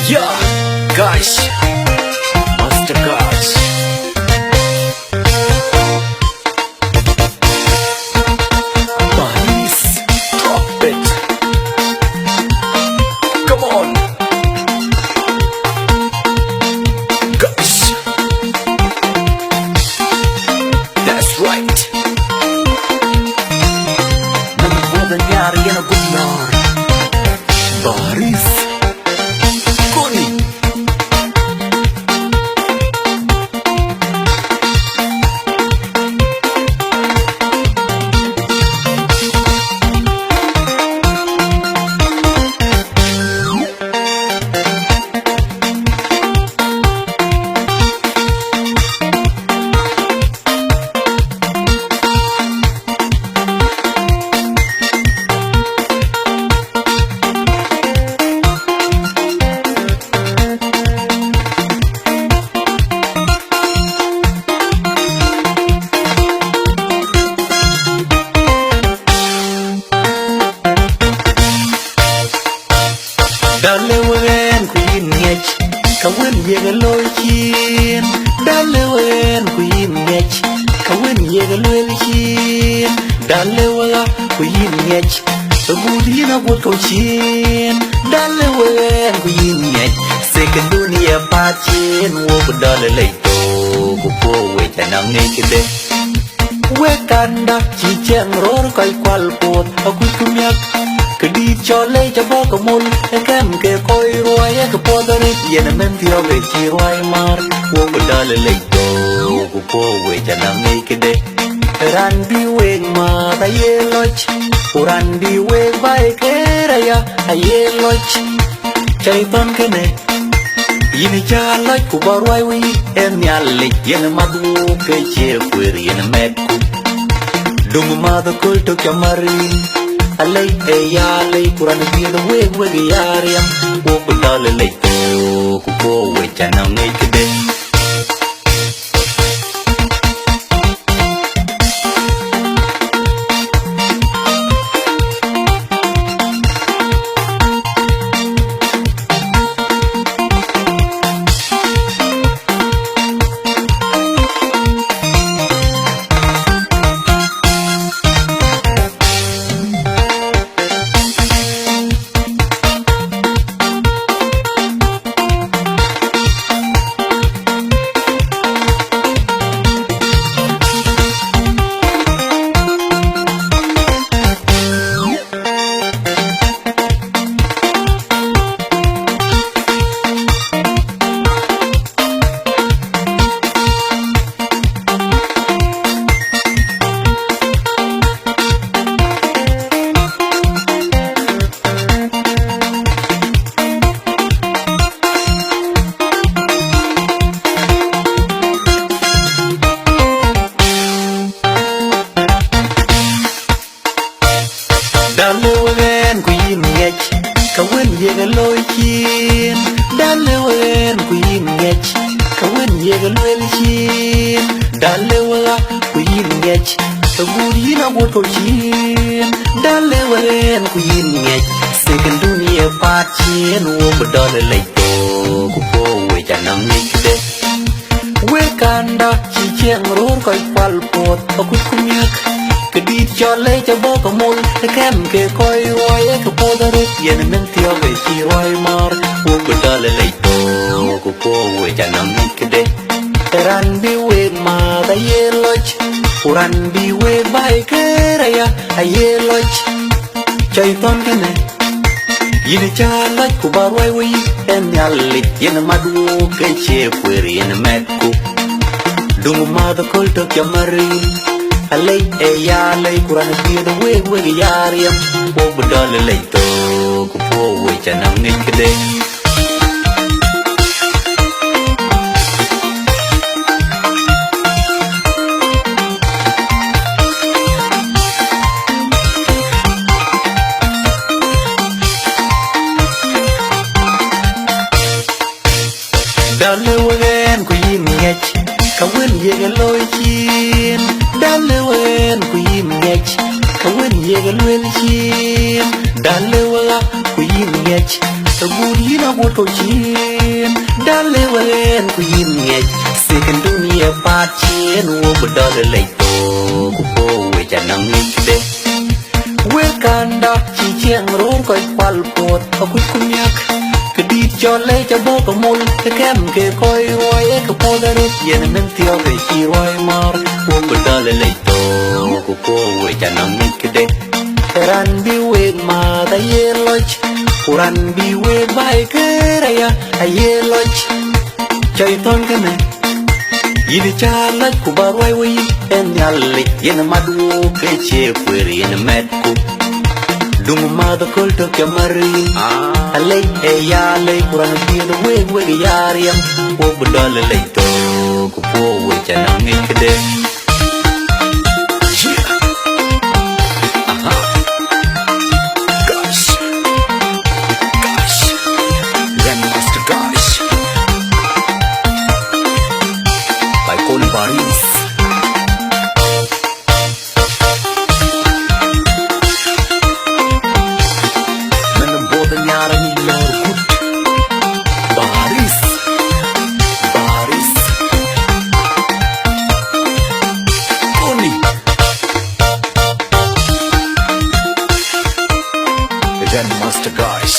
Yeah, guys, Master Guys. Paris, trumpet. Come on, guys. That's right. Number for the nyari and a good lord. Paris. Dalewen queen ngech kawen yega loy chin Dalewen queen ngech kawen yega loy chin Dalewa queen ngech budi na bot ko chin Dalewen queen ngech second dunia pachin wo badale leito ko po we tanang ngekide we kanda chi cheng ror kai kwal pot aku kumyak Kedi chole chabo kamul ekem ke koi ruai ke podare yena mentio ke chi ruai mar wo badale leito wo po we janang nei kede ran bi we ma ta ye loch ran bi we bai ke raya ye loch chai ton kene yini cha loch ku barwai wi en yalle yena madu ke che kwer yena meku dung ma da kul to kamarin Alay alay kurang dia the way yariam wo badale leito ku po we chanang nei kede Dalewen queen ngech kawen yega loy chin Dalewen queen ngech kawen yega loy chin Dalewa queen ngech budi na bot ko chin Dalewen queen ngech second dunia pachin wo badale leito ku po we janang nei kede we kanda chi cheng ror koi pal pot aku kumyak Kedi chole chabo kamul ekem ke koi ruai ke podare yen mentio ke chi ruai mar wo badale leito ku po we janang nei kede ran bi we ma da ye loch ran bi we bai ke raya ye loch chai ton kene yin cha loch ku barwai wi en yalle yen madu ke che kwer yen metku dung ma da kol to kamarin Alay alay kurang dia the way yariam wo badale leito ku po we chanang nei kede Dalewen queen ngech kawen yega loy chin Dalewen queen ngech kawen yega loy chin Dalewa queen ngech gudi na bot ko chin dale wen ku yin nge second dunia pat chin wo bodole le to ku po we janang ngide we kanda chi chiang ro ko kwal pot ko kunyak ke di chole cha bo ko mul ke kem ke koi woi ke po da ru yen men tio ke chi roi mar wo bodole le to ku po we janang ngide ran bi we ma da ye loch Quran bi we bai keraya aye loch chay ton kene yini chala ku barwai we en yalle yen madu ke che kweri en metku dum ma da kol to kamari alay e ya lay Quran bi the we yariam wo budal lay to ku po we chanang ngikde Paris Mana boda nyara ni lor kut Paris Koni Grandmaster guys